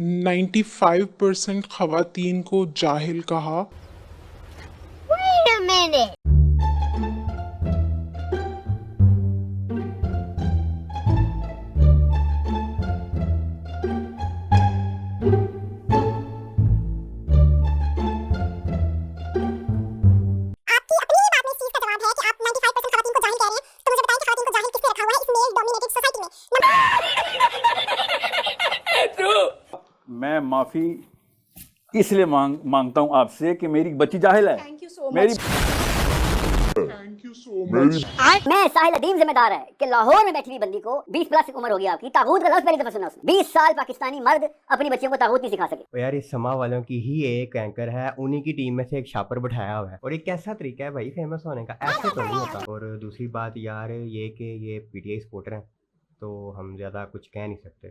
95% खवातीन को जाहिल कहा। Wait a minute. मैं माफी इसलिए मांगता हूँ आपसे कि मेरी बच्ची जाहिल है। थैंक यू सो मेरी मैं साहिल अदीम जिम्मेदार है कि लाहौर में बैठी हुई बंदी को 20 प्लस की उम्र हो गई आपकी, तागूत का लफ्ज़ पहली दफा सुना उसने। 20 साल पाकिस्तानी मर्द अपनी बच्चियों को तागूत नहीं सिखा सके। तो यार इस समा वालों की ही एक एंकर है, उन्हीं की टीम में से एक छापर बैठाया हुआ है। और ये कैसा तरीका है भाई फेमस होने का, ऐसे तो नहीं होता। और दूसरी बात यार ये कि ये पीटीआई सपोर्टर हैं तो हम ज्यादा कुछ कह नहीं सकते।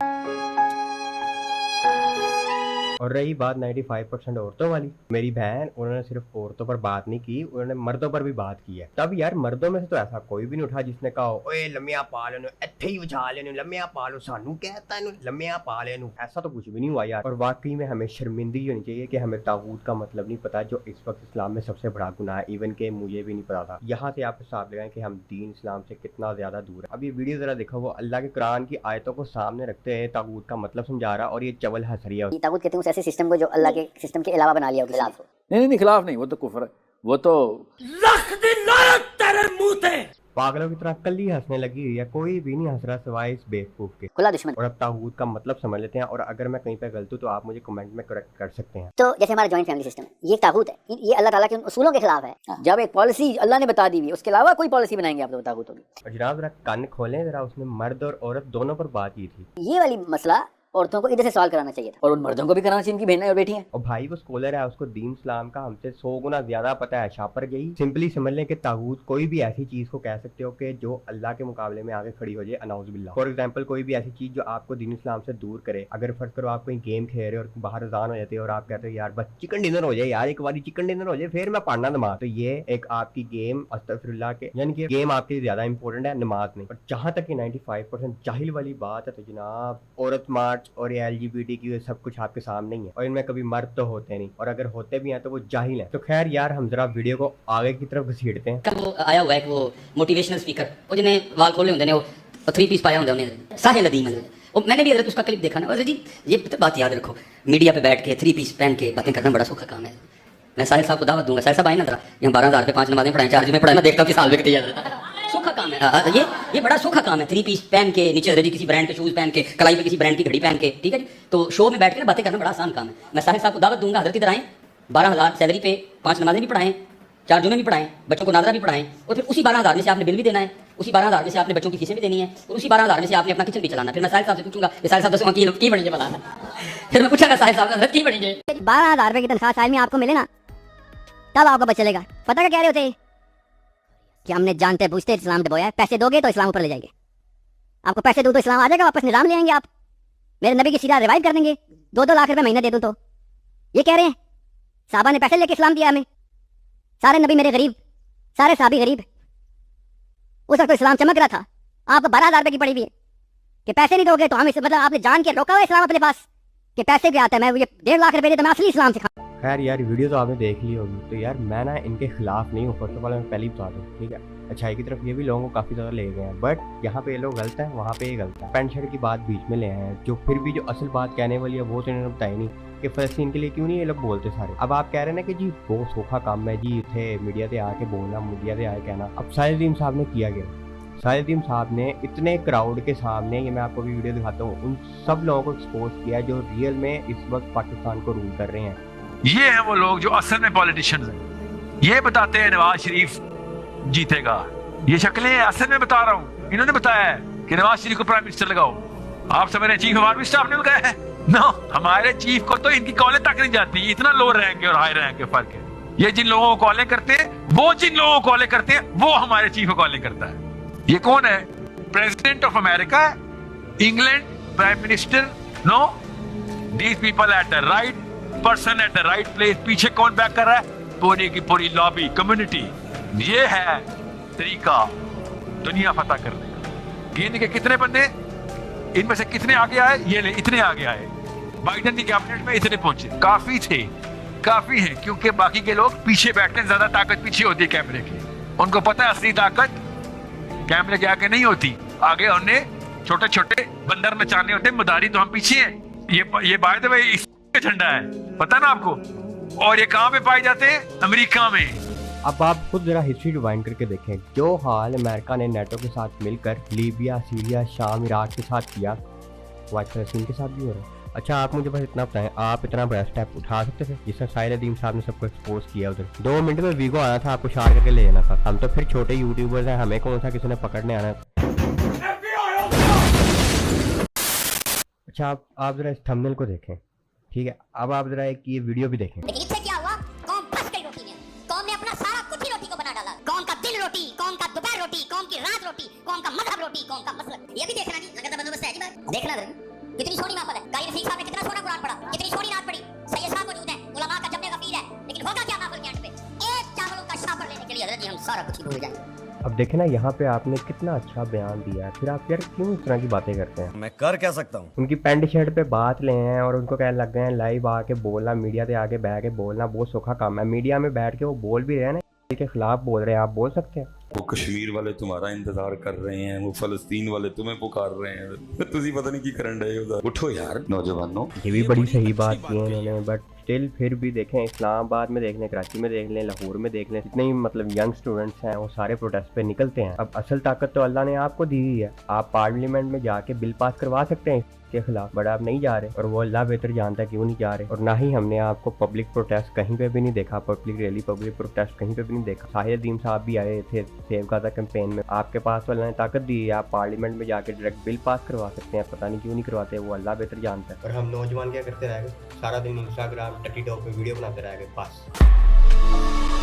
और रही बात 95% औरतों वाली, मेरी बहन उन्होंने सिर्फ औरतों पर बात नहीं की, उन्होंने मर्दों पर भी बात की है। तब यार मर्दों में से तो ऐसा कोई भी नहीं उठा जिसने कहा ओए लम्मिया पा लेनो, इत्थे ही उछा लेनो, लम्मिया पा लो, सानू कहता है लम्मिया पा लेनो। ऐसा तो कुछ भी नहीं हुआ यार। और वाकई में हमें शर्मिंदगी होनी चाहिए कि हमें तागूत का मतलब नहीं पता, जो इस वक्त इस्लाम में सबसे बड़ा गुनाह है। इवन के मुझे भी नहीं पता था। यहाँ से आप हिसाब लगाएं कि हम दीन इस्लाम से कितना ज्यादा दूर है। अब ये वीडियो जरा देखो, वो अल्लाह के कुरान की आयतों को सामने रखते हैं तागूत का मतलब समझा रहा और ये चवल हंस रही है। तागूत कहते हैं उस ऐसे सिस्टम को जो अल्लाह के सिस्टम के अलावा बना लिया उसके खिलाफ। नहीं खिलाफ नहीं, वो तो कुफर है, वो तो पागलों की तरह कल ही हंसने लगी हुई है, कोई भी नहीं हंस रहा सिवाय इस बेवकूफ के। खुला दुश्मन। और अब तागूत का मतलब समझ लेते हैं, और अगर मैं कहीं पे गलत हूँ तो आप मुझे कमेंट में करेक्ट कर सकते हैं। तो जैसे हमारा जॉइंट फैमिली सिस्टम है, ये तागूत है, ये अल्लाह ताला के उन उसूलों के खिलाफ है। जब एक पॉलिसी अल्लाह ने बता दी हुई, उसके अलावा कोई पॉलिसी बनाएंगे आप तो तागूत होगी। और जनाब जरा कान खोलें जरा, उसने मर्द और औरत दोनों पर बात की थी। ये वाली मसला औरतों को इधर से सवाल कराना चाहिए था, और उन मर्दों को भी कराना चाहिए, इनकी बहनें और बेटी हैं। और भाई वो स्कॉलर है, उसको दीन इस्लाम का हमसे 100 गुना ज्यादा पता है। छापर गई सिंपली समझ लें कि तागूत कोई भी ऐसी चीज को कह सकते हो कि जो अल्लाह के मुकाबले में आगे खड़ी हो जाए, अनाउजुबिल्लाह। फॉर एग्जांपल कोई भी ऐसी चीज जो आपको दीन इस्लाम से दूर करे। अगर फर्ज करो आप कोई गेम खेल रहे हो और बाहर अजान हो जाती है और आप कहते हो यार बस चिकन डिनर हो जाए यार, एक बार चिकन डिनर हो जाए फिर मैं पढ़ना नमाज, तो ये एक आपकी गेम अस्तगफिरुल्लाह के, यानी कि गेम आपके लिए ज्यादा इंपॉर्टेंट है, नमाज नहीं। और जहां तक 95% जाहिल वाली बात है तो जनाब औरत मार्च और LGBT की सब कुछ आपके सामने ही है, और इनमें कभी मर्द तो होते नहीं, और अगर होते भी हैं तो वो जाहिल हैं। तो खैर यार हम जरा वीडियो को आगे की तरफ घसीटते हैं। कल वो आया हुआ है वो मोटिवेशनल स्पीकर, वो जिन्हें वाल खोले होंगे ने, वो 3 पीस पाया होंगे उन्हें, साहिल अदीम है। वो मैंने भी उसका क्लिप देखा ना, और जी ये बात याद रखो, मीडिया पे बैठ के 3 पीस पहन के बातें करना बड़ा सौखा काम है। मैं साहिल साहब को दावत दूंगा, साहिल साहब आए ना जरा, यहाँ 12,000 पे 5 नमाजें पढ़ाएं, 4 जुमे पढ़ाए, मैं देखता हूँ कि साल में कितनी याद सौखा काम है। ये बड़ा सौखा काम है, 3 पीस पहन के, नीचे जी किसी ब्रांड के शूज पहन के, कलाई पे किसी ब्रांड की घड़ी पहन के, ठीक है जी। तो शो में बैठ कर बातें करना बड़ा आसान काम है। मैं साहिल साहब को दावत दूंगा, हजरत इधर आएं, 12,000 सैलरी पे 5 नमाजें भी पढ़ाएं, 4 जुमे भी पढ़ाएं, बच्चों को नादरा भी पढ़ाएं, और फिर उसी 12,000 में से आपने बिल भी देना है, उसी 12,000 में से आपने बच्चों की फीसें भी देनी है, और उसी 12,000 में से आपने अपना किचन भी चलाना है। फिर मैं साहिल साहब से पूछूंगा साहिल साहब दसो की बनी बनाना, फिर मैं पूछागा साहिल साहब हजरत की बनी है। 12,000 रुपए की तनख्वाह साल में आपको मिले ना, तब आपका बच चलेगा। पता क्या कह रहे होते कि हमने जानते बूझते इस्लाम दबोया है, पैसे दोगे तो इस्लाम ऊपर ले जाएंगे, आपको पैसे दो तो इस्लाम आ जाएगा वापस, निजाम ले आएंगे आप, मेरे नबी की सीरा रिवाइव कर देंगे, 2-2 लाख रुपए महीने दे दूं तो। ये कह रहे हैं साहबा ने पैसे लेके इस्लाम दिया हमें, सारे नबी मेरे गरीब, सारे साहबी गरीब। उस वक्त तो इस्लाम चमक रहा था, आपको 12,000 रुपए की पड़ी हुई है कि पैसे नहीं दोगे तो हम इसे, मतलब आपने जान के रोका हुआ इस्लाम अपने पास कि पैसे भी आता है, मैं ये 1.5 लाख रुपए दे तो मैं असली इस्लाम सिखा। खैर यार वीडियो तो आपने देख ली होगी, तो यार मैं ना इनके खिलाफ नहीं हूँ, फर्स्ट ऑफ ऑल मैं पहले ही बता दूँ, ठीक है। अच्छाई की तरफ ये भी लोगों को काफ़ी ज़्यादा ले गए हैं, बट यहाँ पे ये लोग गलत हैं, वहाँ पे ये गलत है। पैंट शर्ट की बात बीच में ले आए हैं, जो फिर भी जो असल बात कहने वाली है वो तो इन्होंने बताई नहीं कि फ़लस्तीन के लिए क्यों नहीं ये लोग बोलते सारे। अब आप कह रहे हैं ना कि जी वो सोखा काम है जी, थे मीडिया से आके बोलना, मीडिया से आए कहना। अब साहिल अदीम साहब ने किया गया, साहिल अदीम साहब ने इतने क्राउड के सामने, ये मैं आपको भी वीडियो दिखाता हूँ, उन सब लोगों को एक्सपोज किया जो रियल में इस वक्त पाकिस्तान को रूल कर रहे हैं। ये हैं वो लोग जो असल में पॉलिटिशियंस हैं, ये बताते हैं नवाज शरीफ जीतेगा, ये शक्लें असल में बता रहा हूँ, इन्होंने बताया है कि नवाज शरीफ को प्राइम मिनिस्टर लगाओ। आप समझ रहे हैं चीफ ऑफ आर्मी स्टाफ ने लगाया है? नो, हमारे चीफ को तो इनकी कॉलें तक नहीं जाती, इतना लो रैंक और हाई रैंक के फर्क है। ये जिन लोगों को कॉलें करते हैं, वो जिन लोगों को कॉलें करते हैं, वो हमारे चीफ को कॉलें करता है। ये कौन है? President of America, England, prime minister. No, these people at the right person at the right place. पीछे कौन बैक कर रहा है? पूरी की पूरी लॉबी कम्युनिटी। ये है तरीका दुनिया फतह करने का। गिन के कितने बंदे, इनमें से कितने आगे आए? ये ले, इतने आगे आए। बाइडेन की कैबिनेट में इतने पहुंचे, काफी हैं, क्योंकि बाकी के लोग पीछे बैठते हैं, ज्यादा ताकत पीछे होती है कैमरे की। उनको पता है असली ताकत कैमरे के आगे नहीं होती, आगे उन्हें छोटे छोटे बंदर नचाने होते हैं, मदारी तो हम पीछे हैं। ये बाय द वे इसका झंडा है, पता ना आपको। और ये कहाँ पे पाए जाते हैं? अमेरिका में। अब आप खुद जरा हिस्ट्री रिवाइंड करके देखें, जो हाल अमेरिका ने नेटो के साथ मिलकर लीबिया, सीरिया, शाम, इराक के साथ किया, वो आज फलस्तीन के साथ भी हो रहा है। अच्छा, आप मुझे बस इतना बताएं, आप इतना बड़ा स्टेप उठा सकते थे जिससे साहिल अदीम साहब ने सबको एक्सपोज किया उधर? 2 मिनट में वीगो आना था, आपको शार करके ले जाना था। हम तो फिर छोटे यूट्यूबर्स हैं, हमें कौन सा किसी ने पकड़ने आना है। अच्छा, आप जरा इस थंबनेल को देखें, ठीक है? अब आप जरा एक ये वीडियो भी देखें। लेकिन इससे क्या हुआ? कौम फंस गई रोटी में। कौम ने अपना सारा कुछ ही रोटी को बना डाला। कौम का दिल रोटी, कौम का दोपहर रोटी, कौम की रात रोटी, कौम का मजहब रोटी, कौम का मसलक। ये भी देखना जी, लगता बंदोबस्त है जी। बात देखना जरा, कितनी सोहनी महफिल है। कायद रफीक साहब ने कितना सोहना कुरान पढ़ा, कितनी सोहनी नात पढ़ी। सैयद साहब मौजूद हैं, उलमा का जमने का पीर है, लेकिन होगा क्या महफिल के एंड पे? एक चावलों का शापर लेने के लिए हजरत जी हम सारा कुछ ही भूल जाएंगे। अब देखें ना, यहाँ पे आपने कितना अच्छा बयान दिया है, फिर आप यार क्यों इस तरह की बातें करते हैं? मैं कर क्या सकता हूँ? उनकी पैंट शर्ट पे बात ले हैं और उनको कहने लग गए हैं लाइव आके बोलना, मीडिया से आके बैठ के बोलना बहुत सौखा काम है। मीडिया में बैठ के वो बोल भी रहे हैं ना, के खिलाफ बोल रहे हैं, आप बोल सकते हैं? वो कश्मीर वाले तुम्हारा इंतजार कर रहे हैं, वो फलस्तीन वाले तुम्हें पुकार रहे हैं, तुझे पता नहीं की करन रहे हो। उठो यार नौजवानों। ये भी बड़ी सही बात की है इन्होंने, बट स्टिल फिर भी देखें, इस्लामाबाद में देख लें, कराची में देख लें, लाहौर में देख लें, जितने ही मतलब यंग स्टूडेंट्स हैं वो सारे प्रोटेस्ट पे निकलते हैं। अब असल ताकत तो अल्लाह ने आपको दी हुई है, आप पार्लियामेंट में जाके बिल पास करवा सकते हैं के खिलाफ, बट आप नहीं जा रहे, और वो अल्लाह बेहतर जानता है क्यों नहीं जा रहे। और ना ही हमने आपको पब्लिक प्रोटेस्ट कहीं पे भी नहीं देखा, पब्लिक रैली, पब्लिक प्रोटेस्ट कहीं पे भी नहीं देखा। साहिल अदीम साहब भी आए थे सेव गाजा कैंपेन में, आपके पास तो अल्लाह ने ताकत दी है, आप पार्लियामेंट में जाके डायरेक्ट बिल पास करवा सकते हैं, पता नहीं क्यों नहीं करवाते, वो अल्लाह बेहतर जानता है। और हम नौजवान क्या करते रह गए, सारा दिन इंस्टाग्राम टिकटॉक पे वीडियो बनाते रह गए बस।